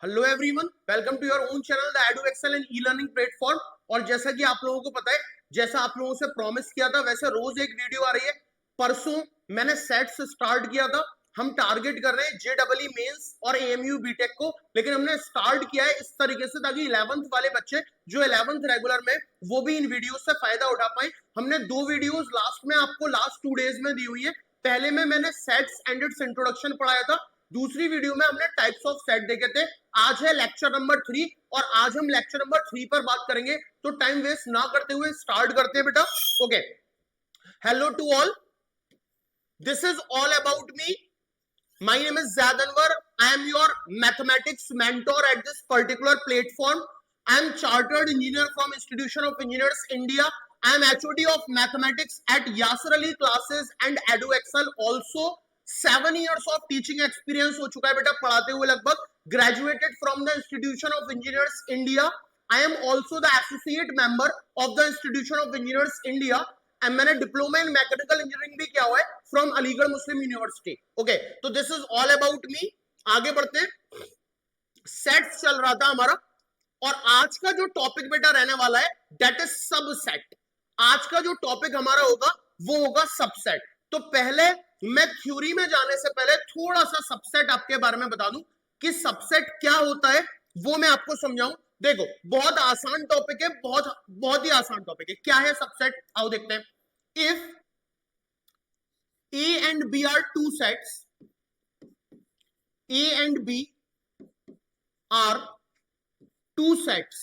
Hello everyone, welcome to your own channel the Edu Excel and e learning platform. और जैसा कि आप लोगों को पता है, जैसा आप लोगों से प्रॉमिस किया था, वैसे रोज एक वीडियो आ रही है। परसों मैंने सेट्स स्टार्ट किया था। हम टारगेट कर रहे हैं जेडबलई मेंस और एएमयू बीटेक को, लेकिन हमने स्टार्ट किया है इस तरीके से ताकि 11th वाले बच्चे जो 11th रेगुलर में, वो भी इन वीडियो से फायदा उठा पाए। हमने 2 वीडियोस लास्ट में आपको लास्ट 2 डेज में दी हुई है। पहले में मैंने सेट्स एंड इट्स इंट्रोडक्शन पढ़ाया था, दूसरी वीडियो में हमने टाइप्स ऑफ सेट देखे थे। आज है लेक्चर नंबर 3 और आज हम लेक्चर नंबर 3 पर बात करेंगे। तो टाइम वेस्ट ना करते हुए स्टार्ट करते हैं बेटा। Okay, hello to all, this is all about me. My name is Zaid Anwar. I am your mathematics mentor at this particular platform. I am chartered engineer from Institution of Engineers India. I am HOD of mathematics at Yasser Ali classes and EduExcel also. 7 years of teaching experience हो चुका है बेटा पढ़ाते हुए लगभग। Graduated from the Institution of Engineers India. I am also the associate member of the Institution of Engineers India. मैंने diploma in mechanical engineering भी किया हुआ है from Aligarh Muslim University. Okay, तो this is all about me. आगे बढ़ते हैं। Sets चल रहा था हमारा, और आज का जो टॉपिक बेटा रहने वाला है दैट इज सबसेट। आज का जो टॉपिक हमारा होगा वो होगा सबसेट। तो पहले मैं थ्योरी में जाने से पहले थोड़ा सा सबसेट आपके बारे में बता दूं कि सबसेट क्या होता है, वो मैं आपको समझाऊं। देखो, बहुत आसान टॉपिक है, बहुत बहुत ही आसान टॉपिक है। क्या है सबसेट, आओ देखते हैं। If A and B are two sets, A and B are two sets,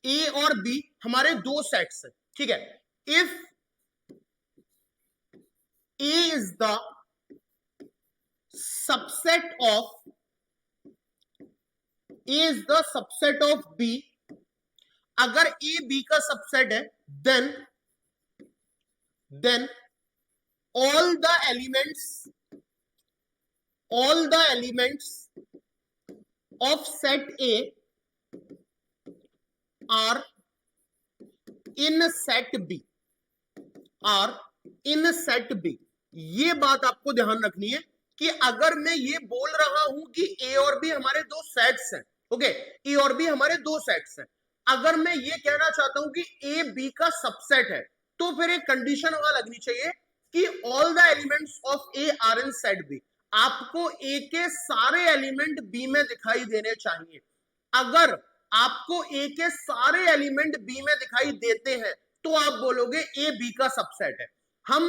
A और B हमारे दो सेट्स हैं, ठीक है। If A is the subset of B, अगर A B का सबसेट है, then all the elements of set A are in set B, ये बात आपको ध्यान रखनी है कि अगर मैं ये बोल रहा हूं कि ए और बी हमारे दो सेट्स हैं, ओके, ए और बी हमारे दो सेट्स हैं, अगर मैं ये कहना चाहता हूं कि ए बी का सबसेट है, तो फिर एक कंडीशन वहां लगनी चाहिए कि all the elements of A are in set B. आपको ए के सारे एलिमेंट बी में दिखाई देने चाहिए। अगर आपको ए के सारे एलिमेंट बी में दिखाई देते हैं तो आप बोलोगे ए बी का सबसेट है। हम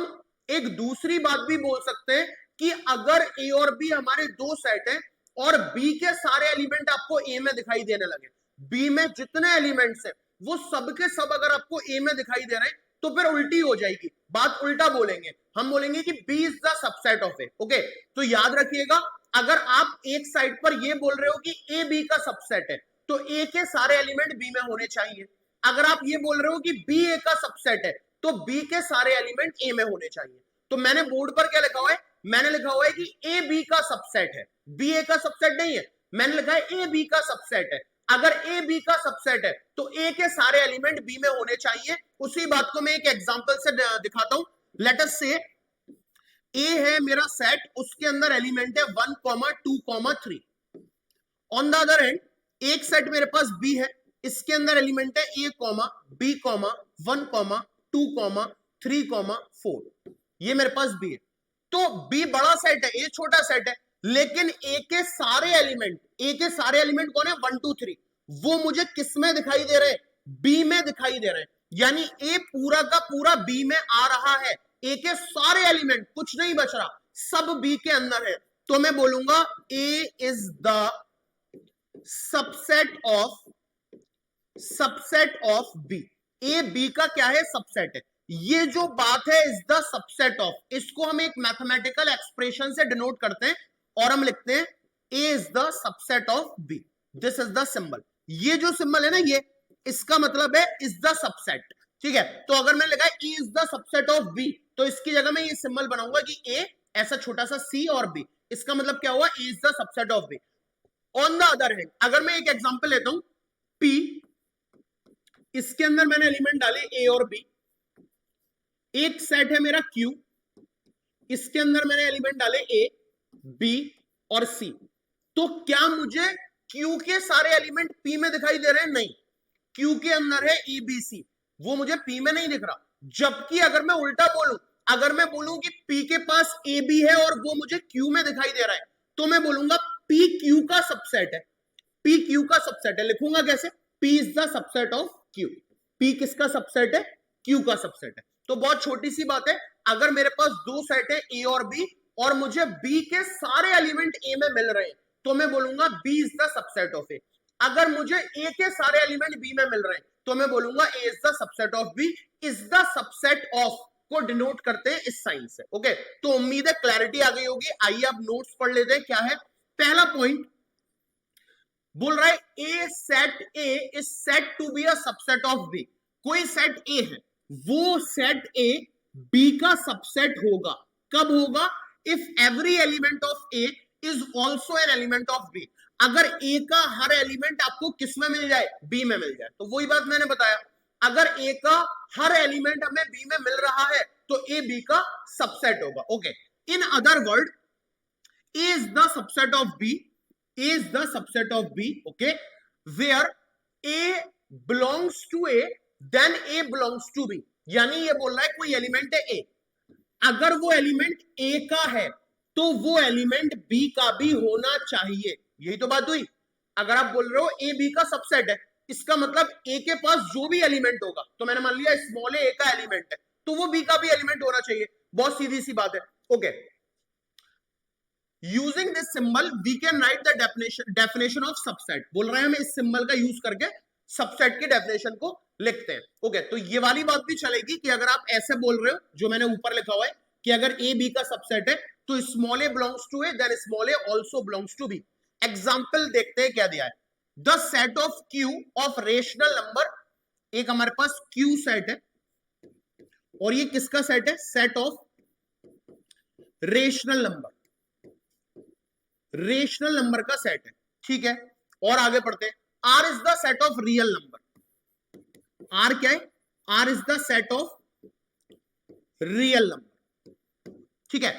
एक दूसरी बात भी बोल सकते हैं कि अगर ए और बी हमारे दो सेट हैं और बी के सारे एलिमेंट आपको ए में दिखाई देने लगे, बी में जितने एलिमेंट्स हैं वो सब के सब अगर आपको ए में दिखाई दे रहे हैं, तो फिर उल्टी हो जाएगी बात, उल्टा बोलेंगे। हम बोलेंगे कि B is the subset of A. Okay, तो याद रखिएगा, अगर आप एक साइड पर ये बोल रहे हो कि ए बी का सबसेट है, तो ए के सारे एलिमेंट बी में होने चाहिए। अगर आप ये बोल रहे हो कि बी ए का सबसेट है, तो बी के सारे एलिमेंट ए में होने चाहिए। तो मैंने बोर्ड पर क्या लिखा हुआ है, मैंने लिखा हुआ है कि ए बी का सबसेट है, बी ए का सबसेट नहीं है। मैंने लिखा है ए बी का सबसेट है। अगर ए बी का सबसेट है तो ए के सारे एलिमेंट बी में होने चाहिए। उसी बात को मैं एक एग्जांपल से दिखाता हूं। लेट अस से ए है मेरा सेट, उसके अंदर एलिमेंट है 1, 2, 3। ऑन द अदर हैंड एक सेट मेरे पास बी है, इसके अंदर एलिमेंट है ए, बी, 1, 2, 3, 4। ये मेरे पास बी है। तो बी बड़ा सेट है, ए छोटा सेट है, लेकिन ए के सारे एलिमेंट कौन है, 1, 2, 3, वो मुझे किस में दिखाई दे रहे हैं, बी में दिखाई दे रहे हैं। यानी ए पूरा का पूरा बी में आ रहा है, ए के सारे एलिमेंट, कुछ नहीं बच रहा, सब बी के अंदर है। तो मैं बोलूंगा A is the subset of B. A B का क्या है, सबसेट है। ये जो बात है इज द सबसेट ऑफ, इसको हम एक मैथमेटिकल एक्सप्रेशन से डिनोट करते हैं और हम लिखते हैं A is the subset of B. This is the symbol. ये जो सिंबल है ना, ये इसका मतलब है इज द सबसेट, ठीक है। तो अगर मैं लिखा है A is the subset of B, तो इसकी जगह मैं ये सिंबल बनाऊंगा कि ए ऐसा छोटा सा सी और बी, इसका मतलब क्या हुआ, A is the subset of B. On the other hand अगर मैं एक एग्जांपल लेता हूं, पी, इसके अंदर मैंने एलिमेंट डाले ए और बी। एक सेट है मेरा क्यू, इसके अंदर मैंने एलिमेंट डाले ए, बी और सी। तो क्या मुझे क्यू के सारे एलिमेंट पी में दिखाई दे रहे हैं? नहीं, क्यू के अंदर है ए बी सी, वो मुझे पी में नहीं दिख रहा। जबकि अगर मैं उल्टा बोलूं, अगर मैं बोलूं कि पी के पास ए बी है और वो मुझे क्यू में दिखाई दे रहा है, तो मैं बोलूंगा पी क्यू का सबसेट है। पी क्यू का सबसेट है। लिखूंगा कैसे? P is the subset of Q. P किसका सबसेट है? क्यू का सबसेट है। तो बहुत छोटी सी बात है, अगर मेरे पास दो सेट है ए और बी, और मुझे बी के सारे एलिमेंट ए में मिल रहे हैं, तो मैं बोलूंगा B is the subset of A. अगर मुझे ए के सारे एलिमेंट बी में मिल रहे हैं, तो मैं बोलूंगा A is the subset of B. Is the subset of को डिनोट करते हैं इस साइन से। ओके, तो उम्मीद है क्लैरिटी आ गई होगी। आइए अब नोट्स पढ़ लेते हैं। क्या है पहला पॉइंट? बोल रहा है a set A is set to B a subset of B. कोई सेट ए है, वो सेट ए बी का सबसेट होगा। कब होगा? If every element of A is also an element of B. अगर ए का हर एलिमेंट आपको किस में मिल जाए? बी में मिल जाए। तो वही बात मैंने बताया, अगर ए का हर एलिमेंट हमें बी में मिल रहा है तो ए बी का सबसेट होगा। Okay, in other word, A is the subset of B, A is the subset of B, okay, where A belongs to A, then A belongs to B. यानी ये बोल रहा है कोई एलिमेंट है A, अगर वो एलिमेंट A का है तो वो एलिमेंट B का भी होना चाहिए। यही तो बात हुई। अगर आप बोल रहे हो A B का सबसेट है, इसका मतलब A के पास जो भी एलिमेंट होगा, तो मैंने मान लिया स्मॉल A का एलिमेंट है, तो वो B का भी एलिमेंट होना चाहिए। बहुत सीधी सी बात है। Okay, using this symbol we can write the definition of subset. बोल रहे हैं हम इस सिंबल का यूज करके सबसेट की डेफिनेशन को लिखते हैं। ओके, तो ये वाली बात भी चलेगी कि अगर आप ऐसे बोल रहे हो, जो मैंने ऊपर लिखा हुआ है कि अगर ए बी का सबसेट है तो small a belongs to A, then small a also belongs to B. Example देखते हैं क्या दिया है। The set of Q of rational number, एक हमारे पास क्यू सेट है और ये किसका सेट है? Set of rational number, rational number का सेट है। ठीक है, और आगे पढ़ते हैं। R is the set of real number. R क्या है? R is the set of real number. ठीक है,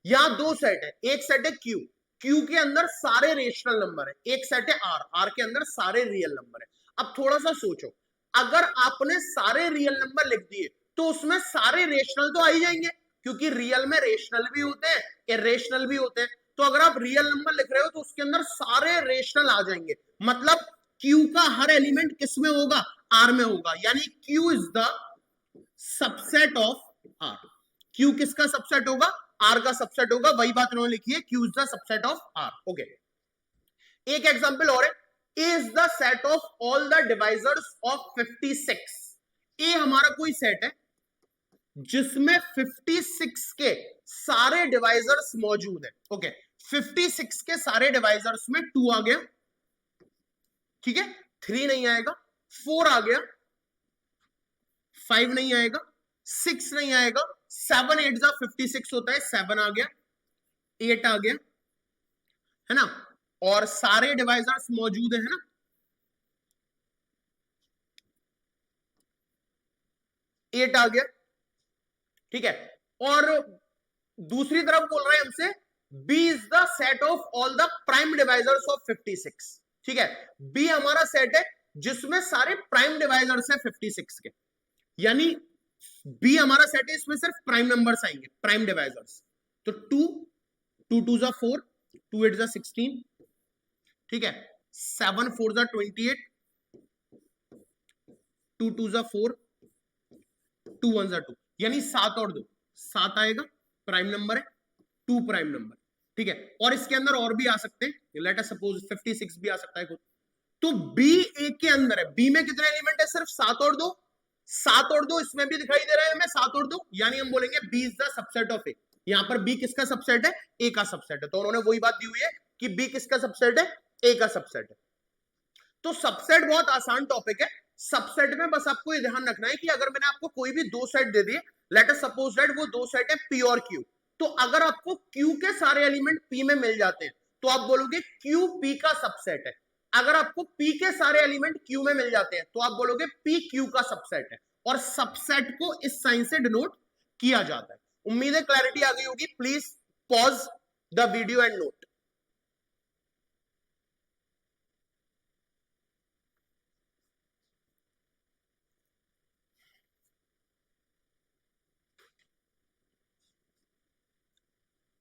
यहां दो सेट है, एक सेट है क्यू, क्यू के अंदर सारे रेशनल नंबर है, एक सेट है आर, आर के अंदर सारे रियल नंबर है। अब थोड़ा सा सोचो, अगर आपने सारे रियल नंबर लिख दिए तो उसमें सारे रेशनल तो आ ही जाएंगे, क्योंकि रियल में रेशनल भी होते हैं, इरेशनल भी होते हैं। तो अगर आप रियल नंबर लिख रहे हो तो उसके अंदर सारे रेशनल आ जाएंगे। मतलब Q का हर एलिमेंट किस में होगा? R में होगा। यानी Q is the subset of R। Q किसका सबसेट होगा? R का सबसेट होगा। वही बात इन्होंने लिखी है, Q is the subset of R। Okay, एक एग्जांपल और है, A is the set of all the divisors of 56। A हमारा कोई सेट है जिसमें 56 के सारे डिवाइजर्स मौजूद है। ओके, 56 के सारे डिवाइजर्स में 2 आ गया, ठीक है, 3 नहीं आएगा, 4 आ गया, 5 नहीं आएगा, 6 नहीं आएगा, 7 8 जा 56 होता है, 7 आ गया, 8 आ गया, है ना, और सारे डिवाइजर्स मौजूद है ना, 8 आ गया। ठीक है, और दूसरी तरफ बोल रहे हैं हमसे B is the set of all the prime divisors of 56। ठीक है, B हमारा सेट है जिसमें सारे प्राइम डिवाइजर्स है 56 के, यानी B हमारा सेट है, इसमें सिर्फ प्राइम नंबर्स आएंगे, प्राइम डिवाइजर्स। तो 2 2 2 जा 4, 2 8 जा 16, ठीक है, 7 4 जा 28, 2 2 जा 4, 2 1 जा 2, यानी 7 और 2 7 आएगा, प्राइम नंबर है, 2 प्राइम नंबर। ठीक है, और इसके अंदर और भी आ सकते हैं, लेट अस सपोज 56 भी आ सकता है खुद। तो B एक के अंदर है, B में कितने एलिमेंट है? सिर्फ 7 और 2, 7 और 2 इसमें भी दिखाई दे रहा है हमें, 7 और 2, यानी हम बोलेंगे B is the subset of A. यहां पर B किसका सबसेट है? A का सबसेट है। तो उन्होंने वही बात दी हुई है कि B किसका सबसेट है? A का सबसेट है। तो सबसेट बहुत आसान टॉपिक है। सबसेट में बस आपको ये ध्यान रखना है कि अगर मैंने आपको कोई भी दो सेट दे दिए, लेट अस सपोज दैट वो दो सेट है P और Q, तो अगर आपको Q के सारे एलिमेंट P में मिल जाते हैं तो आप बोलोगे Q P का सबसेट है। अगर आपको P के सारे एलिमेंट Q में मिल जाते हैं तो आप बोलोगे P Q का सबसेट है, और सबसेट को इस साइन से डिनोट किया जाता है। उम्मीद है क्लैरिटी आ गई होगी। Please pause the video and note.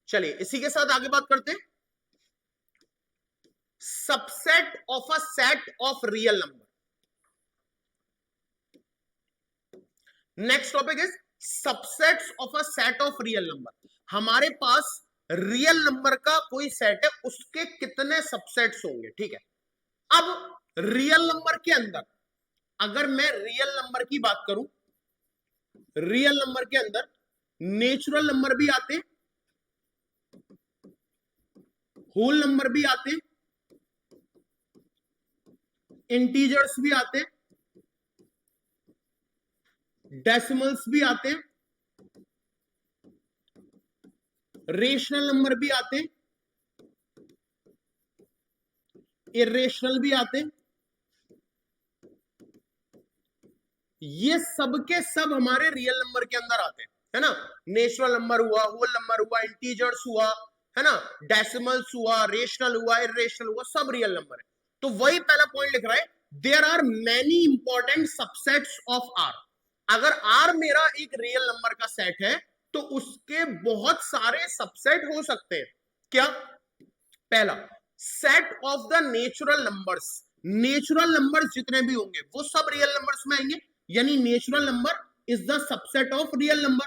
चलिए इसी के साथ आगे बात करते हैं, subset of a set of real number. Next topic is subsets of a set of real number. हमारे पास रियल नंबर का कोई सेट है, उसके कितने सबसेट्स होंगे, ठीक है। अब रियल नंबर के अंदर अगर मैं रियल नंबर की बात करूं, रियल नंबर के अंदर नेचुरल नंबर भी आते हैं, होल नंबर भी आते हैं, इंटीजर्स भी आते हैं, डेसिमल्स भी आते हैं, रेशनल नंबर भी आते हैं, इरेशनल भी आते हैं। ये सब के सब हमारे रियल नंबर के अंदर आते हैं, है ना। नेचुरल नंबर हुआ, होल नंबर हुआ, इंटीजर्स हुआ, है ना, डेसिमल्स हुआ, रेशनल हुआ, इरेशनल हुआ, सब रियल नंबर है। तो वही पहला पॉइंट लिख रहा है, there are many important subsets of R. अगर आर मेरा एक रियल नंबर का सेट है तो उसके बहुत सारे सबसेट हो सकते हैं। क्या? पहला, set of the natural numbers. Natural numbers जितने भी होंगे वो सब रियल नंबर्स में आएंगे, यानी natural number is the subset of real number,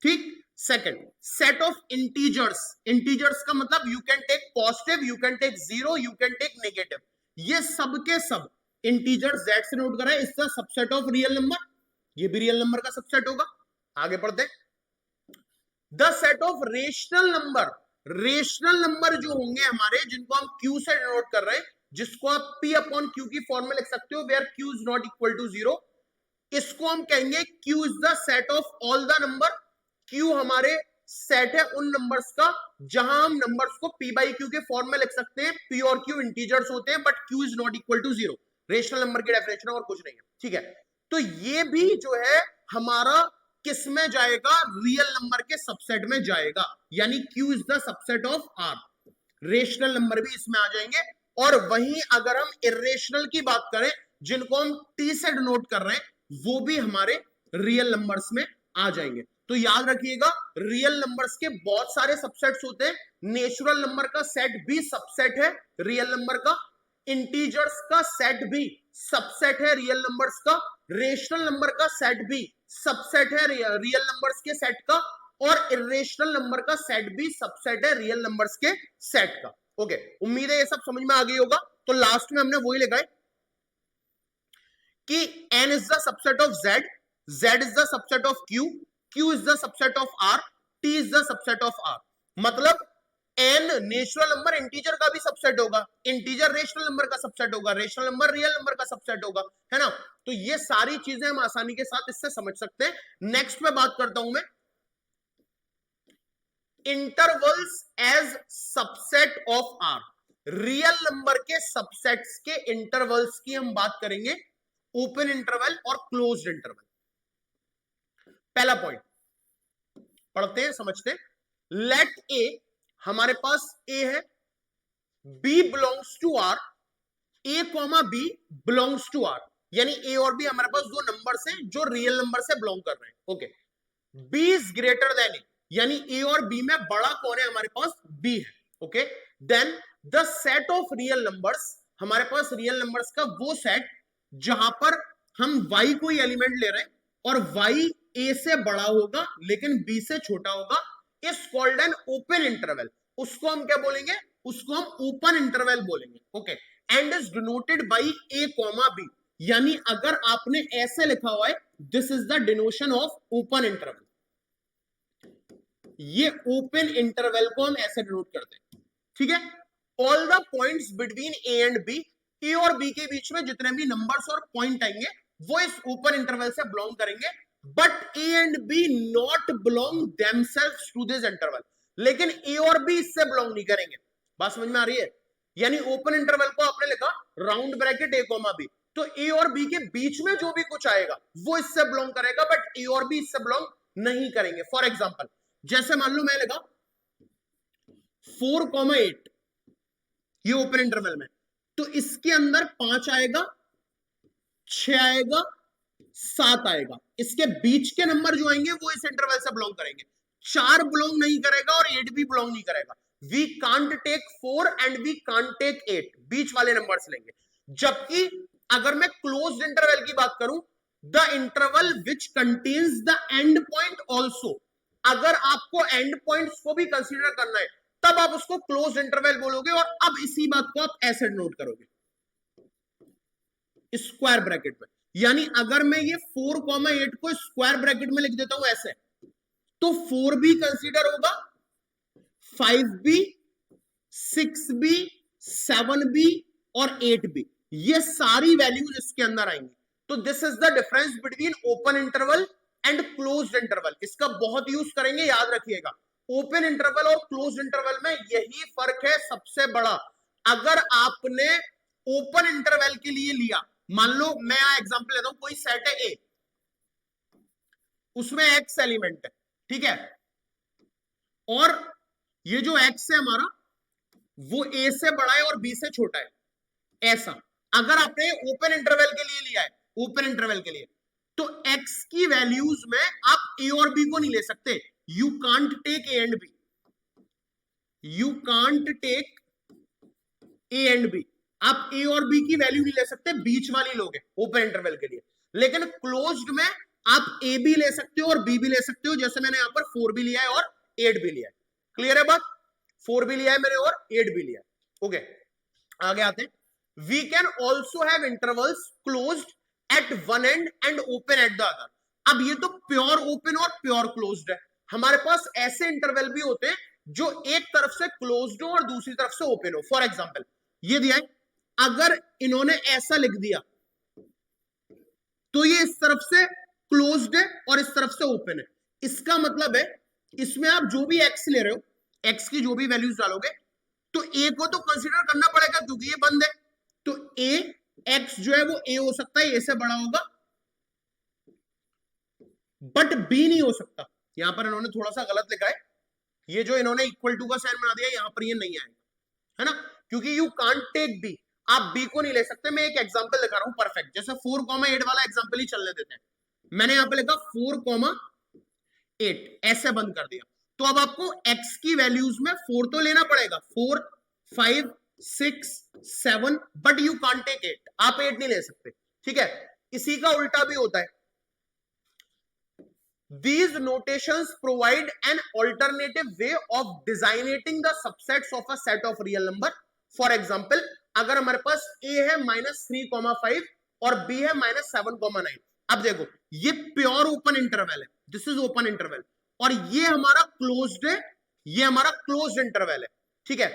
ठीक। Second, set of integers. Integers का मतलब you can take positive, you can take zero, you can take negative. ये सब के सब इंटीजर्स जेड से नोट करा है, is the subset of real number, ये भी रियल नंबर का सबसेट होगा। आगे पढ़ते हैं, the set of rational number. Rational number जो होंगे हमारे, जिनको हम क्यू से डिनोट कर रहे हैं, जिसको आप पी अपॉन क्यू की फॉर्म में लिख सकते हो, where Q is not equal to zero, इसको हम कहेंगे Q is the set of all the number. Q हमारे सेट है उन नंबर्स का जहां हम नंबर्स को पी बाई क्यू के फॉर्म में लिख सकते हैं। पी और क्यू इंटीजर्स होते हैं, but Q is not equal to zero. Rational number की डेफिनेशन और कुछ नहीं है, ठीक है। तो ये भी जो है हमारा किस में जाएगा, रियल नंबर के सबसेट में जाएगा, यानी Q is the subset of R। Rational number भी इसमें आ जाएंगे। और वहीं अगर हम इरेशनल की बात करें, जिनको हम T से डिनोट कर रहे हैं, वो भी हमारे रियल नंबर्स में आ जाएंगे। तो याद रखिएगा, रियल नंबर्स के बहुत सारे सबसेट्स होते हैं। नेचुरल नंबर का सेट भी सबसेट है रियल नंबर का, इंटीजर्स का सेट भी सबसेट है रियल नंबर्स का, रेशनल नंबर का सेट भी सबसेट है रियल नंबर्स के सेट का, और इरेशनल नंबर का सेट भी सबसेट है रियल नंबर्स के सेट का। ओके, उम्मीद है ये सब समझ में आ गई होगा। तो लास्ट में हमने वही लिखा है कि n is the subset of z, z is the subset of q, q is the subset of r, t is the subset of r। मतलब n नेचुरल नंबर इंटीजर का भी सबसेट होगा, इंटीजर रेशनल नंबर का subset होगा, rational number real number का subset होगा, है ना। तो ये सारी चीजें हम आसानी के साथ इससे समझ सकते हैं। नेक्स्ट में बात करता हूं मैं intervals as subset of R. Real number के सबसेट्स के इंटरवल्स की हम बात करेंगे, ओपन इंटरवल और क्लोज्ड इंटरवल। पहला पॉइंट पढ़ते हैं, समझते हैं। लेट ए, हमारे पास ए है, B belongs to R, A comma B belongs to R, यानी ए और बी हमारे पास दो नंबर्स हैं जो रियल नंबर से बिलोंग कर रहे हैं। Okay, B is greater than A, यानी ए और बी में बड़ा कौन है, हमारे पास बी है। Okay, then the set of real numbers, हमारे पास रियल नंबर्स का वो सेट जहां पर हम y कोई एलिमेंट ले रहे हैं और y a से बड़ा होगा लेकिन b से छोटा होगा, is called an open interval. उसको हम क्या बोलेंगे, उसको हम ओपन इंटरवल बोलेंगे। Okay, and is denoted by a comma b, यानी अगर आपने ऐसे लिखा हुआ है, this is the denotion of open interval. ये ओपन इंटरवल को हम ऐसे डिनोट करते हैं, ठीक है। All the points between A and B, A और बी के बीच में जितने भी नंबर्स और पॉइंट आएंगे वो इस ओपन इंटरवल से बिलोंग करेंगे, but A and B not belong themselves to this interval. लेकिन ए और बी इससे बिलोंग नहीं करेंगे। बात समझ में आ रही है? यानी ओपन इंटरवल को आपने लिखा राउंड ब्रैकेट ए कॉमा बी, तो ए और बी के बीच में जो भी कुछ आएगा वो इससे बिलोंग करेगा, बट ए और बी इससे बिलोंग नहीं करेंगे। फॉर एग्जाम्पल, जैसे मान लो मैं लिखा 4,8, ये ओपन इंटरवल में, तो इसके अंदर 5 आएगा, 6 आएगा, 7 आएगा, इसके बीच के नंबर जो आएंगे वो इस इंटरवल से बिलोंग करेंगे। 4 बिलोंग नहीं करेगा और 8 भी बिलोंग नहीं करेगा। We can't take 4 and we can't take 8, बीच वाले नंबर्स लेंगे। जबकि अगर मैं क्लोज्ड इंटरवल की बात करूं, the interval which contains the end point also, अगर आपको एंड पॉइंट्स को भी कंसीडर करना है तब आप उसको क्लोज्ड इंटरवल बोलोगे। और अब इसी बात को आप ऐसे नोट करोगे स्क्वायर ब्रैकेट में, यानी अगर मैं ये 4,8 को स्क्वायर ब्रैकेट में लिख देता हूं ऐसे, तो 4 भी कंसीडर होगा, 5 भी, 6 भी, 7 भी और 8 भी, ये सारी वैल्यूज इसके अंदर आएंगी। तो this is the difference between open interval and closed interval. इसका बहुत यूज करेंगे, याद रखिएगा। ओपन इंटरवल और क्लोज्ड इंटरवल में यही फर्क है सबसे बड़ा। अगर आपने ओपन इंटरवल के लिए लिया, मान लो मैं यहां एग्जांपल लेता हूं, कोई सेट है ए, उसमें एक्स एलिमेंट है, ठीक है, और ये जो एक्स है हमारा वो ए से बड़ा है और बी से छोटा है, ऐसा अगर आपने ओपन इंटरवल के लिए लिया है, ओपन इंटरवल के लिए, तो एक्स की वैल्यूज में आप ए और बी को नहीं ले सकते। You can't take A and B, you can't take A and B, आप ए और बी की वैल्यू नहीं ले सकते, बीच वाली लोगे ओपन इंटरवल के लिए। लेकिन क्लोज्ड में आप ए भी ले सकते हो और बी भी ले सकते हो, जैसे मैंने यहां पर 4 भी लिया है और 8 भी लिया है। क्लियर है बात? 4 भी लिया है मैंने और 8 भी लिया है। ओके, आगे आते हैं। We can also have intervals closed at one end and open at the other. अब ये तो प्योर ओपन और प्योर क्लोज्ड है। हमारे पास ऐसे इंटरवल भी होते हैं जो एक तरफ से क्लोज्ड हो और दूसरी तरफ से ओपन हो। फॉर एग्जाम्पल ये दिया है, अगर इन्होंने ऐसा लिख दिया तो ये इस तरफ से क्लोज्ड है और इस तरफ से ओपन है। इसका मतलब है इसमें आप जो भी एक्स ले रहे हो, एक्स की जो भी वैल्यूज डालोगे, तो ए को तो कंसीडर करना पड़ेगा क्योंकि ये बंद है। तो ए एक्स जो है वो ए हो सकता है, ए से बड़ा होगा, बट बी नहीं हो सकता। यहां पर इन्होंने थोड़ा सा गलत लिखा है, ये जो इन्होंने इक्वल टू का साइन बना दिया, यहां पर ये नहीं आएगा, है ना, क्योंकि यू कांट टेक बी, आप बी को नहीं ले सकते। मैं एक एग्जांपल दिखा रहा हूं परफेक्ट, जैसे 4,8 वाला एग्जांपल ही चलने देते हैं। मैंने यहां पे लिखा 4,8, ऐसे बंद कर दिया। तो अब आपको x की वैल्यूज में 4 तो लेना पड़ेगा, 4, 5, 6, 7, बट यू कांट टेक 8, आप 8 नहीं ले सकते, ठीक है। इसी का उल्टा भी होता है। These notations provide an alternative way of designating the subsets of a set of real number. For example, अगर हमारे पास a है -3,5 और b है -7,9, अब देखो ये प्योर ओपन इंटरवल है, दिस इज ओपन इंटरवल, और ये हमारा क्लोज्ड है, ये हमारा क्लोज्ड इंटरवल है, ठीक है।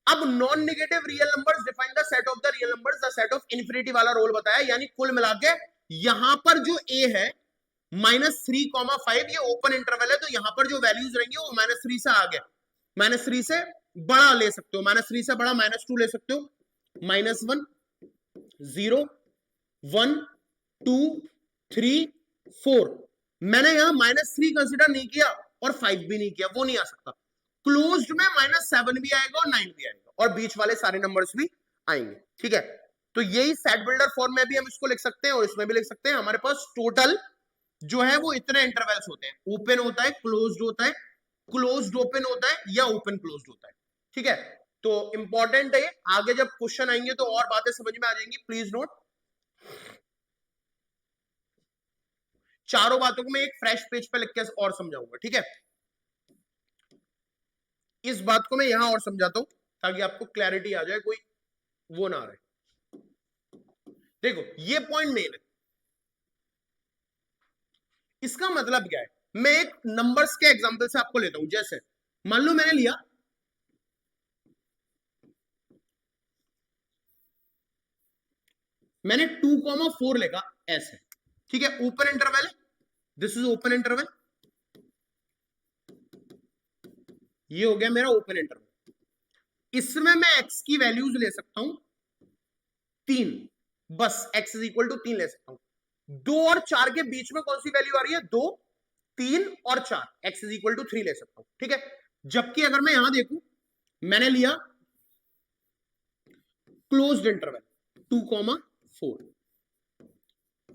अब non negative real numbers define the set of the real numbers, the set of infinity वाला रोल बताया, यानी कुल मिला के यहां पर जो a है -3,5, ये ओपन इंटरवल है, तो यहां पर जो वैल्यूज रहेंगे वो -3 से आ गया, -3 से बड़ा ले सकते हो, -3 से बड़ा -2 ले सकते हो, -1, 0, 1, 2, 3, 4। मैंने यहां -3 कंसिडर नहीं किया और 5 भी नहीं किया, वो नहीं आ सकता। क्लोज्ड में -7 भी आएगा और 9 भी आएगा और बीच वाले सारे नंबर्स भी आएंगे, ठीक है। तो यही सेट बिल्डर फॉर्म में भी हम इसको लिख सकते हैं और इसमें भी लिख सकते हैं। हमारे पास टोटल जो है वो इतने इंटरवल्स होते हैं, ओपन होता है, क्लोज्ड होता है, क्लोज्ड ओपन होता है या ओपन क्लोज्ड होता है, ठीक है। तो इंपॉर्टेंट है, आगे जब क्वेश्चन आएंगे तो और बातें समझ में आ जाएंगी। प्लीज नोट, चारों बातों को मैं एक फ्रेश पेज पे लिख के और समझाऊंगा, ठीक है। इस बात को मैं यहां और समझाता हूं ताकि आपको क्लैरिटी आ जाए, कोई वो ना रहे। देखो ये पॉइंट मेन है, इसका मतलब क्या है, मैं एक नंबर्स के एग्जांपल से आपको लेता हूं। जैसे मान लो मैंने लिया मैंने 2,4 लिखा ऐसे, ठीक है, ओपन इंटरवल है, दिस इज ओपन इंटरवल, ये हो गया मेरा ओपन इंटरवल। इसमें मैं x की वैल्यूज ले सकता हूं 3, बस x इज इक्वल टू 3 ले सकता हूं। 2 और 4 के बीच में कौन सी वैल्यू आ रही है, 2, 3 और 4, x इज इक्वल टू 3 ले सकता हूं, ठीक है। जबकि अगर मैं यहां देखूं, मैंने लिया क्लोज्ड इंटरवल 2,4,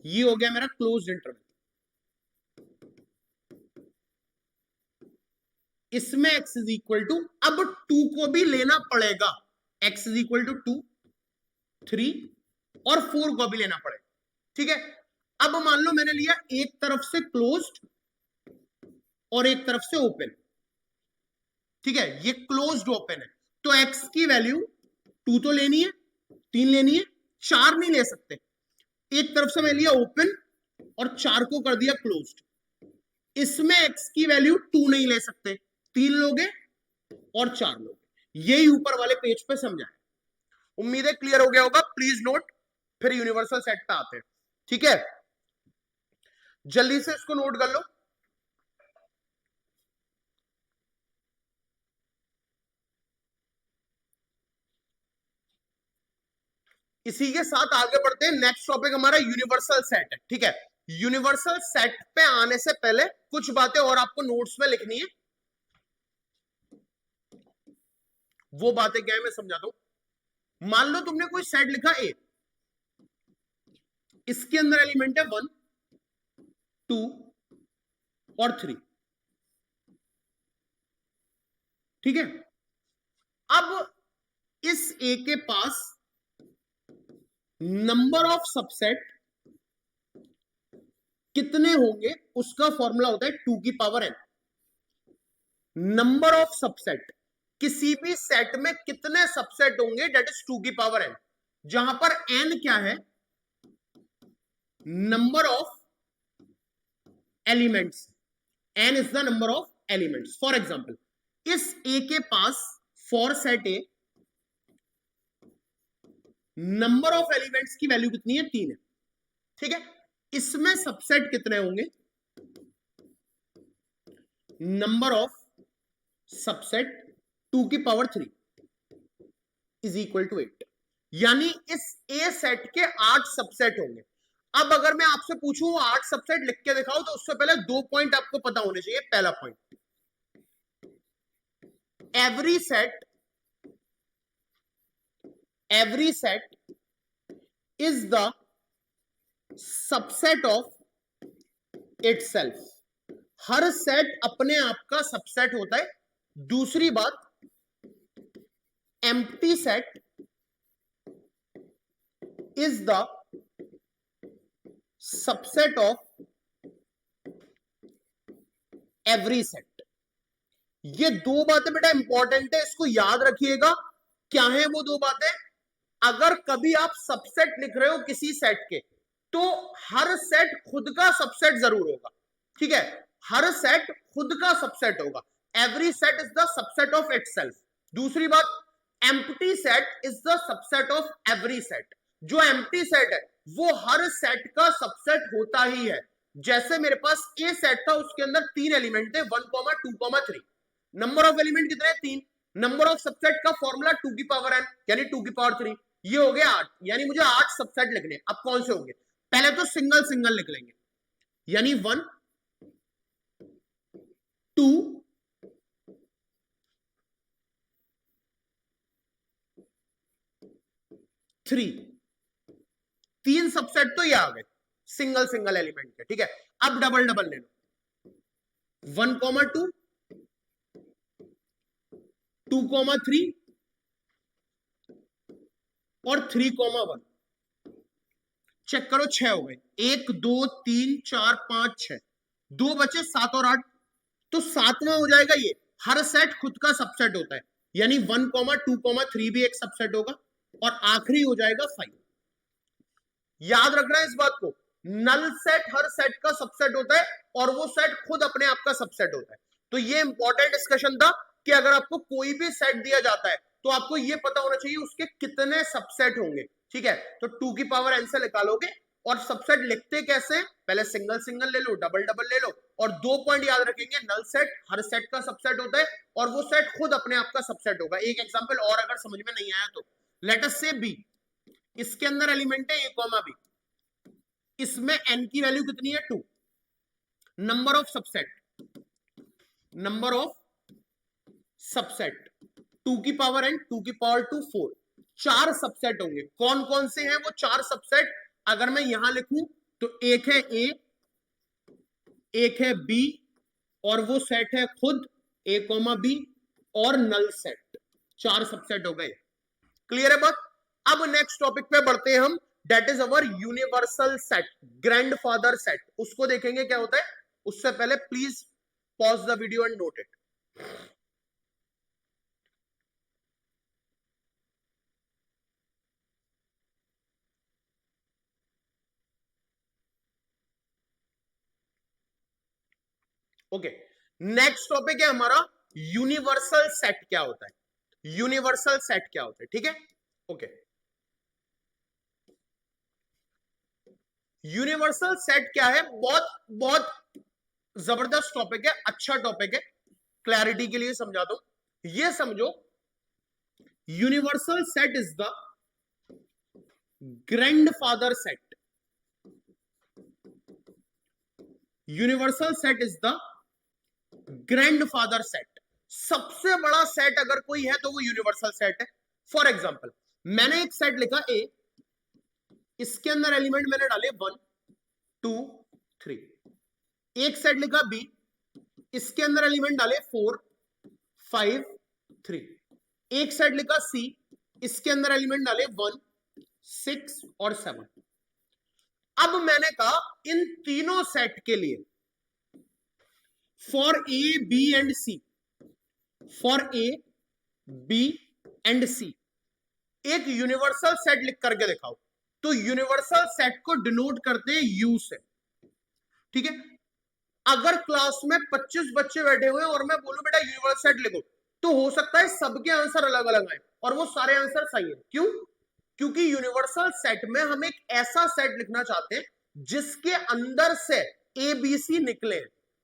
ये हो गया मेरा क्लोज्ड इंटरवल। इसमें x इज इक्वल टू, अब 2 को भी लेना पड़ेगा, x इज इक्वल टू 2, 3 और 4 को भी लेना पड़ेगा, ठीक है। अब मान लो मैंने लिया एक तरफ से क्लोज्ड और एक तरफ से ओपन, ठीक है, ये क्लोज्ड ओपन है, तो x की वैल्यू 2 तो लेनी है, 3 लेनी है, 4 नहीं ले सकते। एक तरफ से मैं लिया ओपन और 4 को कर दिया क्लोज्ड, इसमें x की वैल्यू 2 नहीं ले सकते, 3 लोगे और 4 लोगे। यही ऊपर वाले पेज पे समझाया, उम्मीद है क्लियर हो गया होगा। प्लीज नोट, फिर यूनिवर्सल सेट पे आते हैं, ठीक है। जल्दी से इसको नोट कर लो। इसी के साथ आगे बढ़ते हैं। नेक्स्ट टॉपिक हमारा यूनिवर्सल सेट है, ठीक है। यूनिवर्सल सेट पे आने से पहले कुछ बातें और आपको नोट्स में लिखनी है। वो बातें क्या है मैं समझाता हूं। मान लो तुमने कोई सेट लिखा ए, इसके अंदर एलिमेंट है 1, 2 और 3, ठीक है। अब इस ए के पास नंबर ऑफ सबसेट कितने होंगे उसका फॉर्मूला होता है 2 की power n। Number of subset, किसी भी सेट में कितने सबसेट होंगे, दैट इज 2 की पावर n, जहां पर n क्या है, number of elements, n is the number of elements. For example, इस a के पास for set a number of elements की वैल्यू कितनी है, 3 है, ठीक है। इसमें सबसेट कितने होंगे, नंबर ऑफ सबसेट 2 की पावर 3 इज इक्वल टू 8, यानी इस ए सेट के 8 सबसेट होंगे। अब अगर मैं आपसे पूछूं 8 सबसेट लिख के दिखाओ, तो उससे पहले 2 पॉइंट आपको पता होने चाहिए। पहला point, every set is the subset of itself. Her set अपने आप का सबसेट होता है। दूसरी बात, empty set is the subset of every set. ये दो बातें बेटा इंपॉर्टेंट है, इसको याद रखिएगा। क्या है वो दो बातें? अगर कभी आप सबसेट लिख रहे हो किसी सेट के, तो हर सेट खुद का सबसेट जरूर होगा, ठीक है। हर सेट खुद का सबसेट होगा। Every set is the subset of itself. दूसरी बात, empty set is the subset of every set. जो एम्प्टी सेट है वो हर सेट का सबसेट होता ही है। जैसे मेरे पास ए सेट था, उसके अंदर 3 एलिमेंट थे, 1, 2, 3। नंबर ऑफ एलिमेंट कितने? 3। नंबर ऑफ सबसेट का फॉर्मूला 2 की पावर n, यानी 2 की पावर 3। ये हो गया 8, यानी मुझे 8 सबसेट लिखने। अब कौन से होंगे? पहले तो सिंगल सिंगल लिख लेंगे, यानी 1, 2, 3। 3 सबसेट तो ये आ गए सिंगल सिंगल एलिमेंट के, ठीक है। अब डबल डबल ले लो, 1, 2, 2, 3 और 3, 1। चेक करो, 6 हो गए। 1, 2, 3, 4, 5, 6, 2 बचे, 7 और 8, तो 7वां हो जाएगा ये। हर सेट खुद का सबसेट होता है, यानी 1, 2, 3 भी एक सबसेट होगा, और आखिरी हो जाएगा 5। याद रखना है इस बात को, नल सेट हर सेट का सबसेट होता है, और वो सेट खुद अपने आप का सबसेट होता है। तो ये इंपॉर्टेंट डिस्कशन था कि अगर आपको कोई भी सेट दिया जाता है, तो आपको ये पता होना चाहिए उसके कितने सबसेट होंगे, ठीक है। तो 2 की पावर n से निकालोगे। और सबसेट लिखते कैसे? पहले सिंगल सिंगल ले लो, डबल डबल ले लो, और 2 पॉइंट याद रखेंगे, नल सेट हर सेट का सबसेट होता है, और वो सेट खुद अपने आप का सबसेट होगा। एक एग्जांपल और अगर समझ में नहीं आया तो, लेट अस से बी, इसके अंदर एलिमेंट है a, b, इसमें n की वैल्यू कितनी है? 2। नंबर ऑफ सबसेट 2 की पावर n, 2 की पावर 2, 4। 4 सबसेट होंगे। कौन कौन से हैं वो 4 सबसेट? अगर मैं यहां लिखूं तो एक है a, एक है b, और वो सेट है खुद ए कॉमा बी और नल सेट, 4 सबसेट हो गए। क्लियर है बात? अब नेक्स्ट टॉपिक पे बढ़ते हैं हम, that is our universal set, grandfather set, उसको देखेंगे क्या होता है। उससे पहले please pause the video and note it. Okay, next topic है हमारा यूनिवर्सल सेट क्या होता है। यूनिवर्सल सेट क्या होता है, ठीक है। ओके, यूनिवर्सल सेट क्या है, बहुत बहुत जबरदस्त टॉपिक है, अच्छा टॉपिक है। क्लैरिटी के लिए समझा दो, ये समझो universal set is the grandfather set. Universal set is the grandfather set. सबसे बड़ा सेट अगर कोई है तो वो यूनिवर्सल सेट है। फॉर एग्जाम्पल, मैंने एक सेट लिखा ए, इसके अंदर एलिमेंट मैंने डाले 1 2 3। एक सेट लिखा बी, इसके अंदर एलिमेंट डाले 4 5 3। एक सेट लिखा सी, इसके अंदर एलिमेंट डाले 1 6 और 7। अब मैंने कहा इन तीनों सेट के लिए for A B and C, for A B and C एक यूनिवर्सल सेट लिख करके दिखाओ। तो यूनिवर्सल सेट को डिनोट करते हैं यू से, ठीक है। अगर क्लास में 25 बच्चे बैठे हुए और मैं बोलूं बेटा यूनिवर्सल सेट लिखो, तो हो सकता है सबके आंसर अलग अलग आए और वो सारे आंसर सही है। क्यों? क्योंकि यूनिवर्सल सेट में हम एक ऐसा सेट लिखना चाहते हैं जिसके अंदर से ए बी सी निकले,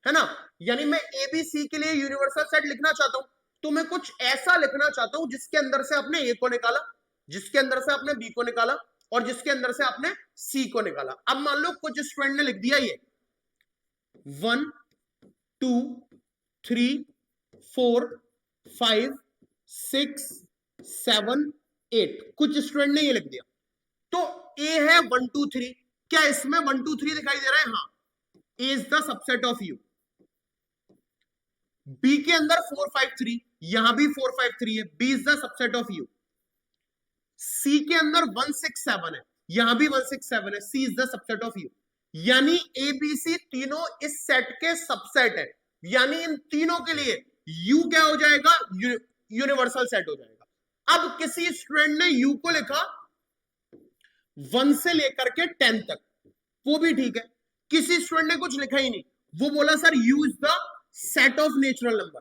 है ना। यानी मैं ए बी सी के लिए यूनिवर्सल सेट लिखना चाहता हूं, तो मैं कुछ ऐसा लिखना चाहता हूं जिसके अंदर से आपने ए को निकाला, जिसके अंदर से आपने बी को निकाला और जिसके अंदर से आपने सी को निकाला। अब मान लो कुछ स्टूडेंट ने लिख दिया ये 1 2 3 4 5 6 7 8, कुछ स्टूडेंट ने ये लिख दिया। तो ए है 1 2 3, क्या इसमें 1 2 3 दिखाई दे रहा है? हाँ, A is the subset of U. B के अंदर 4 5 3, यहां भी 4 5 3 है, B is the subset of U. C के अंदर 1 6 7 है, यहां भी 1 6 7 है, C is the subset of U. यानी ए बी सी तीनों इस सेट के सबसेट है, यानी इन तीनों के लिए यू क्या हो जाएगा? यूनिवर्सल सेट हो जाएगा। अब किसी स्टूडेंट ने यू को लिखा 1 से लेकर के 10 तक, वो भी ठीक है। किसी स्टूडेंट ने कुछ लिखा ही नहीं, वो बोला sir you is the set of natural number,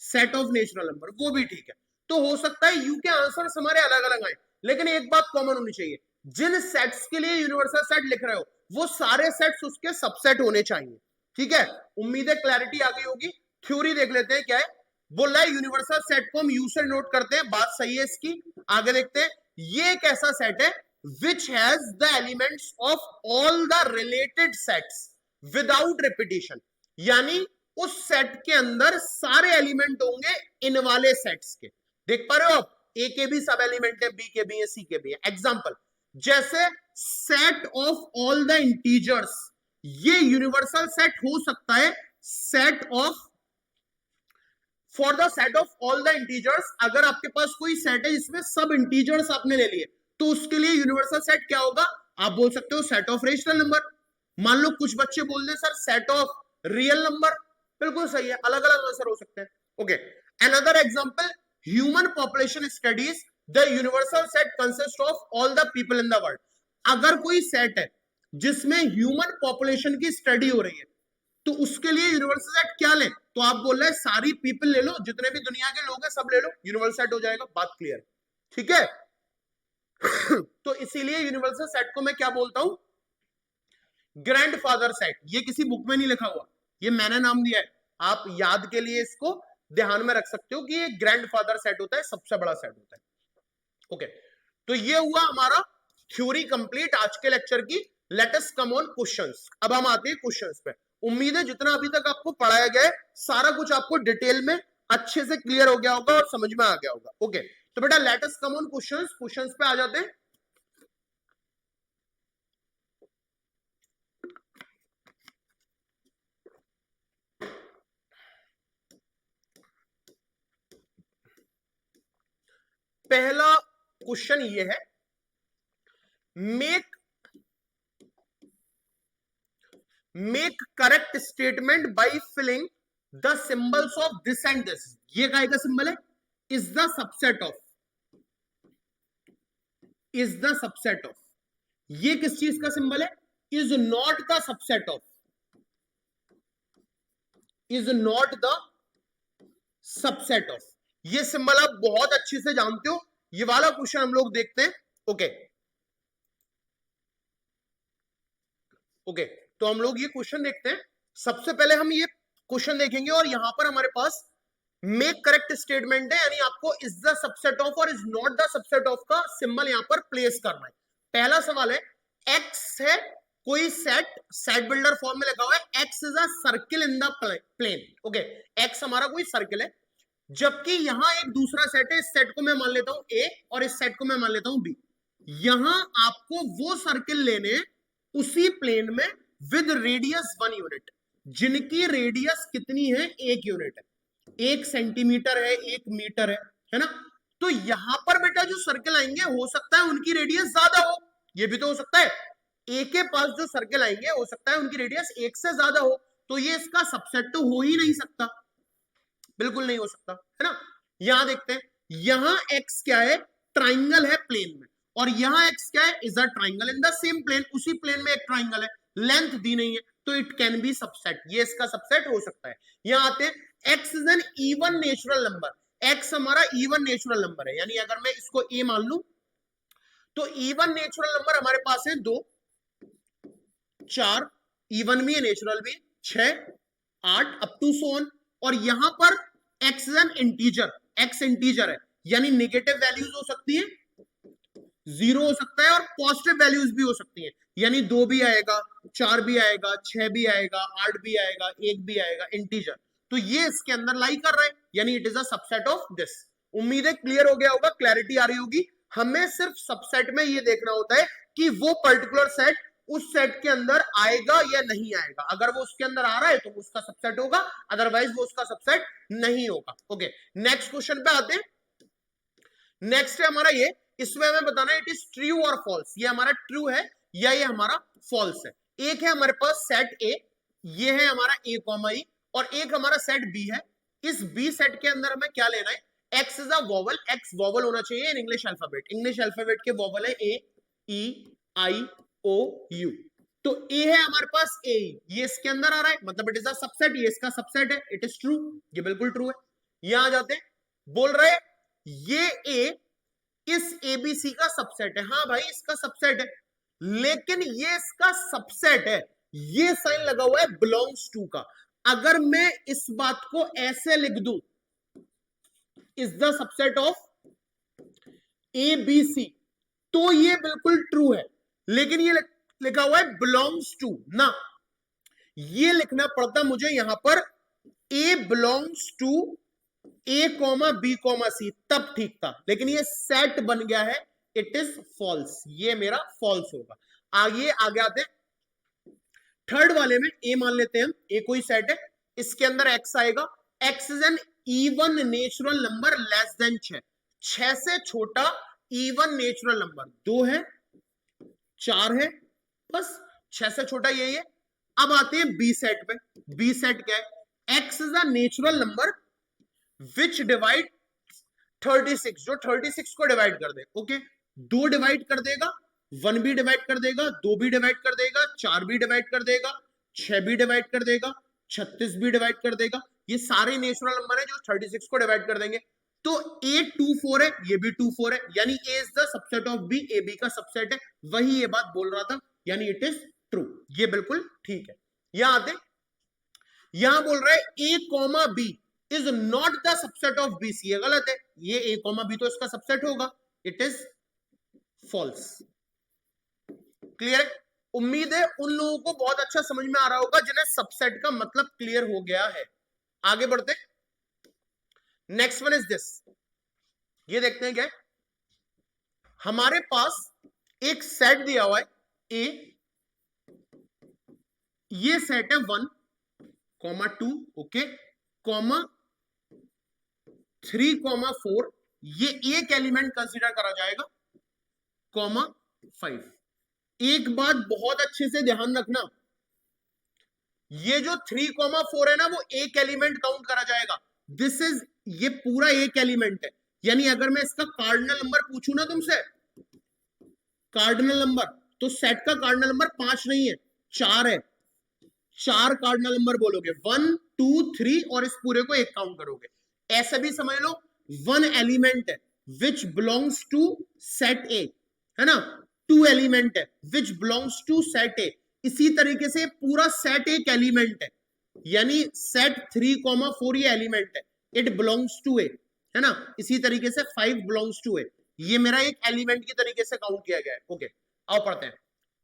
set of natural number, वो भी ठीक है। तो हो सकता है यू के आंसर हमारे अलग अलग आए, लेकिन एक बात कॉमन होनी चाहिए, जिन सेट्स के लिए यूनिवर्सल सेट लिख रहे हो वो सारे सेट्स उसके सबसेट होने चाहिए, ठीक है। उम्मीद है क्लैरिटी आ गई होगी। थ्योरी देख लेते हैं क्या है। बोल रहा है यूनिवर्सल सेट को हम यू से नोट करते हैं, बात सही है इसकी। आगे देखते हैं, ये एक ऐसा सेट है which has the elements of all the related sets without repetition, यानी उस सेट के अंदर सारे एलिमेंट होंगे इन वाले सेट्स के। देख पा रहे हो आप, ए के भी सब एलिमेंट है, बी के भी है, सी के भी है। एग्जांपल जैसे set of all the integers, ये यूनिवर्सल सेट हो सकता है। Set of for the set of all the integers, अगर आपके पास कोई सेट है जिसमें सब इंटीजर्स आपने ले लिए, तो उसके लिए यूनिवर्सल सेट क्या होगा? आप बोल सकते हो सेट ऑफ रेशनल नंबर। मान लो कुछ बच्चे बोल दे sir set of real number, बिल्कुल सही है, अलग अलग आंसर हो सकते हैं। Okay, another example, human population studies, the universal set consist of all the people in the world. अगर कोई सेट है जिसमें ह्यूमन पॉपुलेशन की स्टडी हो रही है, तो उसके लिए यूनिवर्सल सेट क्या ले? तो आप बोल रहे हैं सारी पीपल ले लो, जितने भी दुनिया के लोग हैं सब ले लो, यूनिवर्सल सेट हो जाएगा। बात क्लियर, ठीक है। तो इसीलिए यूनिवर्सल सेट को मैं क्या बोलता हूं? Grandfather set. ये किसी बुक में नहीं लिखा हुआ, ये मैंने नाम दिया है। आप याद के लिए इसको ध्यान में रख सकते हो कि ये ग्रैंडफादर सेट होता है, सबसे बड़ा सेट होता है। ओके, तो ये हुआ हमारा थ्योरी कंप्लीट आज के लेक्चर की। Late us come on questions. अब हम आते हैं क्वेश्चंस पे। उम्मीद है जितना अभी तक आपको पढ़ाया गया है सारा कुछ आपको डिटेल में अच्छे से क्लियर हो गया होगा और समझ में आ गया होगा। ओके, तो बेटा let us come on questions. Questions पे आ जाते हैं। पहला क्वेश्चन ये है, make correct statement by filling the symbols of this and this. ये काय का सिंबल है? Is the subset of, is the subset of. ये किस चीज का सिंबल है? Is not the subset of, is not the subset of. ये सिंबल आप बहुत अच्छे से जानते हो। ये वाला क्वेश्चन हम लोग देखते हैं। ओके ओके, तो हम लोग ये क्वेश्चन देखते हैं। सबसे पहले हम ये क्वेश्चन देखेंगे और यहां पर हमारे पास मेक करेक्ट स्टेटमेंट है, यानी आपको इज द सबसेट ऑफ और is not the subset of का सिंबल यहां पर प्लेस करना है। पहला सवाल है, एक्स है कोई सेट बिल्डर फॉर्म में लिखा हुआ है, X is a circle in the plane. Okay, X हमारा कोई सर्किल है, जबकि यहां एक दूसरा सेट है, इस सेट को मैं मान लेता हूं ए और इस सेट को मैं मान लेता हूं बी। यहां आपको वो सर्किल लेने उसी प्लेन में विद रेडियस 1 यूनिट, जिनकी रेडियस कितनी है? 1 यूनिट है, 1 सेंटीमीटर है, 1 मीटर है ना। तो यहां पर बेटा जो सर्किल आएंगे हो सकता है उनकी रेडियस ज्यादा हो, ये भी तो हो सकता है। ए के पास जो सर्किल आएंगे हो सकता है उनकी रेडियस 1 से ज्यादा हो, तो ये इसका सबसेट तो हो ही नहीं सकता, बिल्कुल नहीं हो सकता, है ना। यहां देखते हैं, यहां एक्स क्या है? ट्राइंगल है प्लेन में, और यहां एक्स क्या है? Is a triangle in the same plane, उसी प्लेन में एक ट्राइंगल है, लेंथ दी नहीं है, तो इट कैन बी सबसेट, ये इसका सबसेट हो सकता है। यहां आते हैं, x is an even natural number, x हमारा इवन नेचुरल नंबर है, यानी अगर मैं इसको ए मान लू तो इवन नेचुरल नंबर हमारे पास है 2, 4, इवन भी है नेचुरल भी, 6, 8 अप टू सो ऑन। और यहां पर x is an integer, x integer है, यानी नेगेटिव वैल्यूज हो सकती है, 0 हो सकता है और पॉजिटिव वैल्यूज भी हो सकती है, यानी 2 भी आएगा, 4 भी आएगा, 6 भी आएगा, 8 भी आएगा, 1 भी आएगा, इंटीजर। तो ये इसके अंदर लाई कर रहा है, यानी it is a subset of this. उम्मीद है क्लियर हो गया होगा, क्लैरिटी आ रही होगी। हमें सिर्फ सबसेट में ये देखना होता है कि वो पर्टिकुलर सेट उस सेट के अंदर आएगा या नहीं आएगा। अगर वो उसके अंदर आ रहा है तो वो उसका सबसेट होगा, अदरवाइज वो उसका सबसेट नहीं होगा। ओके, नेक्स्ट क्वेश्चन पे आते हैं। नेक्स्ट है हमारा ये, इसमें हमें बताना है इट इज ट्रू और फॉल्स, ये हमारा ट्रू है या ये हमारा फॉल्स है। एक है हमारे पास सेट ए, ये है हमारा ए कॉमा ई, और एक हमारा सेट बी है। इस बी सेट के अंदर हमें क्या लेना है? X is a vowel, x vowel होना चाहिए in English alphabet, English alphabet के वॉवल है ए, ई, आई, ओ, यू। तो ए है हमारे पास ए, ये इसके अंदर आ रहा है, मतलब इट इज अ सबसेट, ये इसका सबसेट है, इट इज ट्रू, ये बिल्कुल ट्रू है। यहां आ जाते हैं, बोल रहे ये ए इस एबीसी का सबसेट है, हाँ भाई इसका सबसेट है, लेकिन ये इसका सबसेट है, ये साइन लगा हुआ है बिलोंग्स टू का। अगर मैं इस बात को ऐसे लिख दूं, is the subset of A B C, तो ये बिल्कुल ट्रू है, लेकिन ये लिखा हुआ है बिलोंग्स टू ना, ये लिखना पड़ता मुझे यहां पर A belongs to A comma B comma C, तब ठीक था, लेकिन ये सेट बन गया है, इट इज फॉल्स, ये मेरा फॉल्स होगा। आगे आते थर्ड वाले में, ए मान लेते हैं हम, ए कोई सेट है, इसके अंदर एक्स आएगा, x is an even natural number less than 6, 6 से छोटा इवन नेचुरल नंबर 2 है, 4 है, बस 6 से छोटा यही है। अब आते हैं बी सेट पे, बी सेट क्या है? X is a natural number which divide 36, जो 36 को डिवाइड कर दे। ओके, 2 डिवाइड कर देगा, 1 भी डिवाइड कर देगा, 2 भी डिवाइड कर देगा, 4 भी डिवाइड कर देगा, 6 भी डिवाइड कर देगा, 36 भी डिवाइड कर देगा। ये सारे नेचुरल नंबर है जो 36 को डिवाइड कर देंगे। तो ए 2 4 है, ये भी 2 4 है, यानी A is the subset of B, A B का सबसेट है, वही ये बात बोल रहा था, यानी इट इज ट्रू, ये बिल्कुल ठीक है। यहां आते, यहां बोल रहा है A comma B is not the subset of B C, ये गलत है, ये ए कॉमा बी तो इसका सबसेट होगा, इट इज फॉल्स। क्लियर है? उम्मीद है उन लोगों को बहुत अच्छा समझ में आ रहा होगा जिन्हें सबसेट का मतलब क्लियर हो गया है। आगे बढ़ते, नेक्स्ट वन इज दिस, ये देखते हैं क्या है? हमारे पास एक सेट दिया हुआ है ए, ये सेट है 1 कॉमा 2, ओके, कॉमा 3 कॉमा 4 ये एक एलिमेंट कंसीडर करा जाएगा, कॉमा 5। एक बात बहुत अच्छे से ध्यान रखना, ये जो 3,4 है ना वो एक एलिमेंट काउंट करा जाएगा। दिस इज, ये पूरा एक एलिमेंट है, यानी अगर मैं इसका कार्डिनल नंबर पूछूं ना तुमसे, कार्डिनल नंबर, तो सेट का कार्डिनल नंबर 5 नहीं है, 4 है। 4 कार्डिनल नंबर बोलोगे, 1 2 3, और इस पूरे को एक काउंट करोगे। ऐसे भी समझ लो 1 एलिमेंट है which belongs to set A, है ना। 2 एलिमेंट है which belongs to set A. इसी तरीके से पूरा सेट एक एलिमेंट है, यानी सेट 3,4 ये एलिमेंट है, इट बिलोंग्स टू ए, है ना। इसी तरीके से 5 बिलोंग्स टू ए, ये मेरा एक एलिमेंट की तरीके से काउंट किया गया है। ओके, आओ पढ़ते हैं।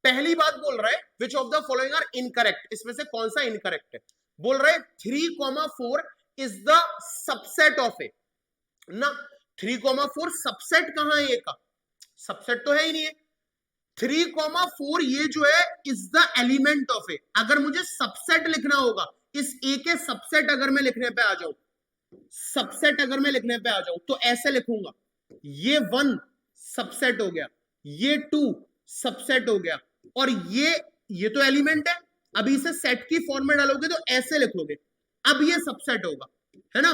पहली बात बोल रहा है which of the following are incorrect, इसमें से कौन सा इनकरेक्ट है। बोल रहा है 3,4 इज द सबसेट ऑफ ए ना। 3,4 सबसेट कहां है ए का, सबसेट तो है ही नहीं है। 3,4 ये जो है is the element of A. अगर मुझे सबसेट लिखना होगा, इस ए के सबसेट अगर मैं लिखने पे आ जाऊं, सबसेट अगर मैं लिखने पे आ जाऊं तो ऐसे लिखूंगा, ये 1 सबसेट हो गया, ये 2 सबसेट हो गया, और ये तो एलिमेंट है। अभी इसे सेट की फॉर्म में डालोगे तो ऐसे लिखोगे, अब ये सबसेट होगा, है ना।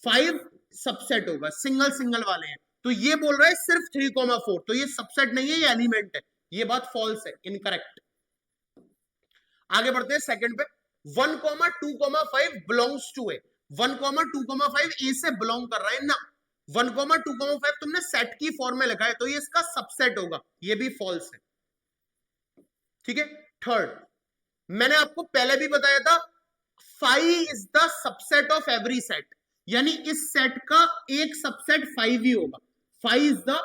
5 सबसेट होगा, सिंगल सिंगल वाले हैं। तो ये बोल रहा है सिर्फ 3,4, तो ये सबसेट नहीं है, ये एलिमेंट है। ये बात फॉल्स है, इनकरेक्ट। आगे बढ़ते हैं सेकंड पे। 1,2,5 बिलोंग्स टू ए। 1,2,5 ए से बिलोंग कर रहा है ना। 1,2,5 तुमने सेट की फॉर्म में लिखा है, तो ये इसका सबसेट होगा, ये भी फॉल्स है। ठीक है। थर्ड, मैंने आपको पहले भी बताया था 5 is the subset of every set, यानी इस सेट का एक सबसेट 5 ही होगा। 5 इज द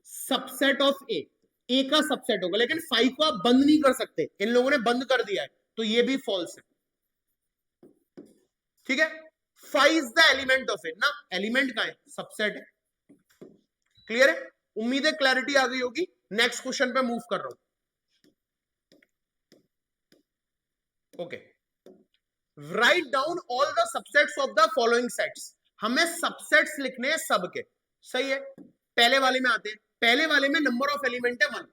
सबसेट ऑफ ए, ए का सबसेट होगा, लेकिन 5 को आप बंद नहीं कर सकते, इन लोगों ने बंद कर दिया है, तो ये भी फॉल्स है। ठीक है। 5 इज द एलिमेंट ऑफ ए ना, एलिमेंट का है, सबसेट है। क्लियर है, उम्मीद है क्लैरिटी आ गई होगी। नेक्स्ट क्वेश्चन पे मूव कर रहा हूं। Okay, write down all the subsets of the following sets. हमें सबसेट्स लिखने हैं सबके, सही है। पहले वाले में आते हैं। पहले वाले में नंबर ऑफ एलिमेंट है 1,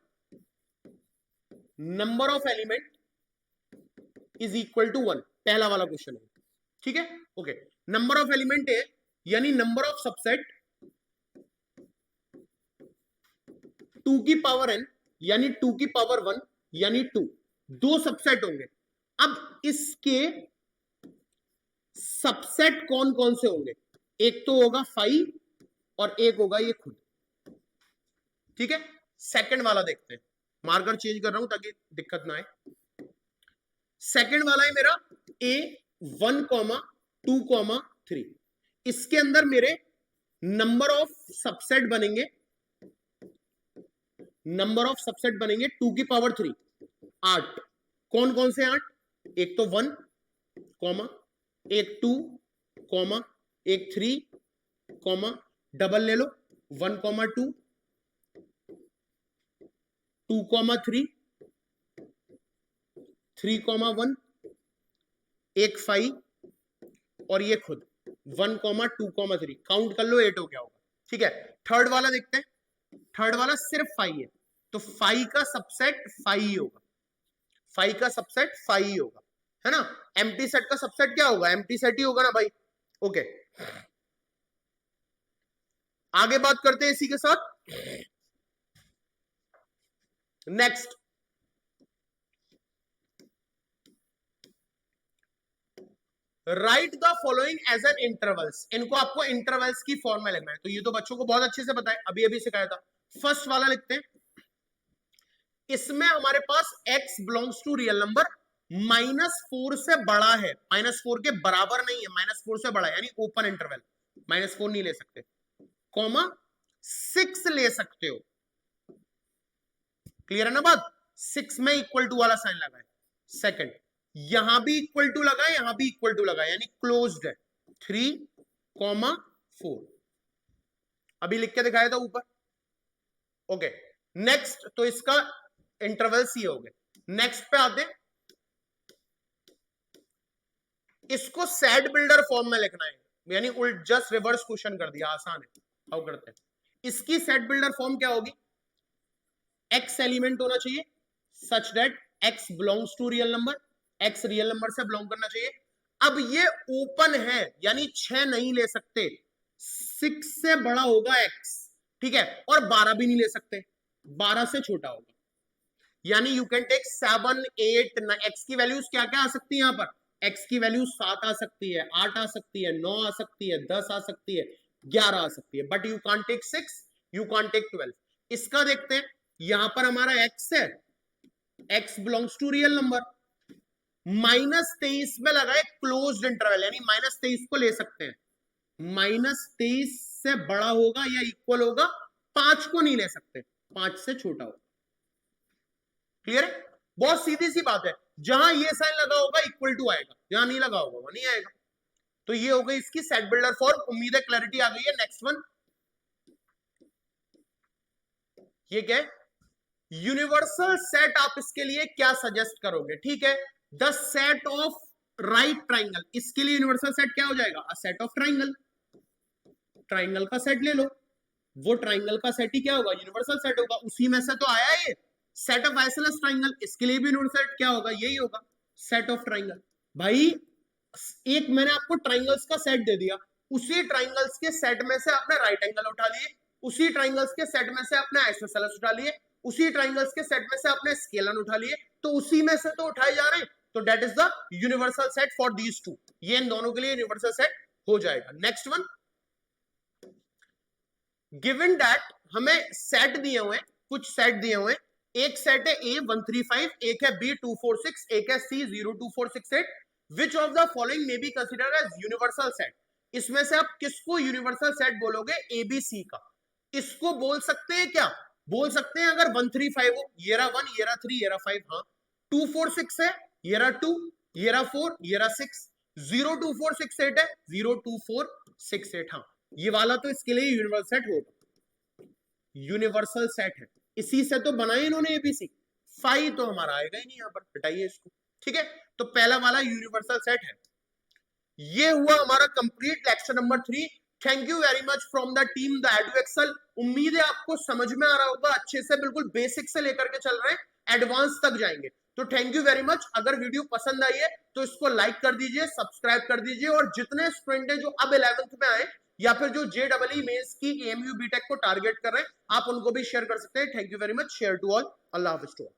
number of element is equal to 1, पहला वाला क्वेश्चन है। ठीक है। ओके, नंबर ऑफ एलिमेंट है, यानी नंबर ऑफ सबसेट 2 की पावर n, यानी 2 की पावर 1, यानी 2, 2 सबसेट होंगे। अब इसके सबसेट कौन कौन से होंगे, एक तो होगा 5 और एक होगा ये खुद। ठीक है। सेकंड वाला देखते हैं, मार्कर चेंज कर रहा हूं ताकि दिक्कत ना आए। सेकंड वाला है मेरा a 1,2,3। इसके अंदर मेरे नंबर ऑफ सबसेट बनेंगे, नंबर ऑफ सबसेट बनेंगे 2 की पावर 3, 8। कौन कौन से 8, एक तो 1, एक 2, एक 3, डबल ले लो, 1,2, 2,3, 3,1, एक 5, और ये खुद 1,2,3। काउंट कर लो, 8 हो गया होगा। ठीक है। थर्ड वाला देखते हैं। थर्ड वाला सिर्फ 5 है, तो 5 का सबसेट 5 ही होगा, 5 का सबसेट 5 ही होगा, है ना। एम्प्टी सेट का सबसेट क्या होगा, एम्प्टी सेट ही होगा ना भाई। ओके, आगे बात करते हैं इसी के साथ। Next, write the following as an intervals. इनको आपको इंटरवल्स की फॉर्म में लिखना है, तो ये तो बच्चों को बहुत अच्छे से पता है, अभी अभी सिखाया था। फर्स्ट वाला लिखते हैं, इसमें हमारे पास x belongs to real number, -4 से बड़ा है, -4 के बराबर नहीं है, -4 से बड़ा है, यानी ओपन इंटरवल। -4 नहीं ले सकते, कॉमा 6 ले सकते हो। क्लियर है ना बात। 6 में इक्वल टू वाला साइन लगा है। सेकंड, यहां भी इक्वल टू लगा है, यहां भी इक्वल टू लगा है, यानी क्लोज्ड है। 3,4 अभी लिख के दिखाया था ऊपर। ओके, नेक्स्ट, तो इसका इंटरवल सी हो गए। नेक्स्ट पे आते, इसको सेट बिल्डर फॉर्म में लिखना है, यानी उल्ट जस्ट रिवर्स क्वेश्चन कर दिया, आसान है। हाउ करते हैं, इसकी सेट बिल्डर फॉर्म क्या होगी, एक्स एलिमेंट होना चाहिए such that X belongs to real number, X real number से बिलोंग करना चाहिए। अब ये ओपन है यानी 6 नहीं ले सकते, 6 से बड़ा होगा एक्स, ठीक है, और 12 भी नहीं ले सकते, 12 से छोटा होगा, यानी यू कैन टेक 7 8 9, एक्स की वैल्यूज क्या क्या आ सकती है यहाँ पर, एक्स की वैल्यू 7 आ सकती है, 8 आ सकती है, 9 आ सकती है, 10 आ सकती है, 11 आ सकती है, but you can't take 6, you can't take 12। इसका देखते हैं, यहां पर हमारा एक्स है, x belongs to real number, -23 में लगा है क्लोज्ड इंटरवल, यानी -23 को ले सकते हैं, -23 से बड़ा होगा या इक्वल होगा, 5 को नहीं ले सकते, 5 से छोटा होगा। क्लियर है, बहुत सीधी सी बात है, जहां ये साइन लगा होगा इक्वल टू आएगा, जहां नहीं लगा होगा वो नहीं आएगा। तो ये हो गई इसकी सेट बिल्डर फॉर्म, उम्मीद है क्लैरिटी आ गई है। नेक्स्ट वन, ये क्या है, यूनिवर्सल सेट, आप इसके लिए क्या सजेस्ट करोगे, ठीक है, the set of right triangle, इसके लिए यूनिवर्सल सेट क्या हो जाएगा, a set of triangle, triangle का सेट ले लो, वो ट्राइंगल का सेट ही क्या होगा, यूनिवर्सल सेट होगा, उसी में से तो आया ये सेट ऑफ आइसोसेलेस ट्राइंगल, इसके लिए भी यूनिवर्सल सेट क्या होगा, यही होगा सेट ऑफ ट्राइंगल। भाई एक मैंने आपको ट्राइंगल्स का सेट दे दिया, उसी ट्राइंगल्स के सेट में से आपने राइट एंगल उठा लिए, उसी ट्राइंगल्स के सेट में से आपने आइसोसेलेस उठा लिए, उसी ट्राइंगल्स के सेट में से आपने स्केलन उठा लिए, तो उसी में से तो उठाए जा रहे हैं, तो that is the universal set for these two, ये इन दोनों के लिए यूनिवर्सल सेट हो जाएगा। नेक्स्ट वन, गिवन दैट हमें सेट दिए हुए, कुछ सेट दिए हुए, एक सेट है A135, एक है B246, एक है C02468, which of the following में be considered as universal set, इसमें से आप किसको यूनिवर्सल सेट बोलोगे, ABC का, इसको बोल सकते हैं क्या, बोल सकते हैं अगर 135 हो, ये रहा 1, ये रहा 3, ये रहा 5, हाँ, 246 है, ये रहा 2, ये रहा 4, ये रहा 6, 02468 है, 02468, हाँ, ये वाला तो इसके लिए यूनिवर्सल सेट होगा, यूनिवर्सल सेट है, इसी से तो बनाए इन्होंने एबीसी, 5 तो हमारा आएगा ही नहीं, यहां पर हटाइए इसको, ठीक है, तो पहला वाला यूनिवर्सल सेट है। ये हुआ हमारा complete lecture number 3। Thank you very much from the team the Edu Excel, उम्मीद है आपको समझ में आ रहा होगा अच्छे से, बिल्कुल बेसिक से लेकर के चल रहे हैं, एडवांस तक जाएंगे, तो थैंक यू वेरी मच। अगर वीडियो पसंद आई है तो इसको लाइक कर दीजिए, सब्सक्राइब कर दीजिए, और जितने स्टूडेंट हैं जो अब 11th में आए या फिर जो JEE मेंस की AMU BTech को टारगेट कर रहे हैं, आप उनको भी शेयर कर सकते हैं। Thank you very much, share to all, अल्लाह हाफिज टू ऑल।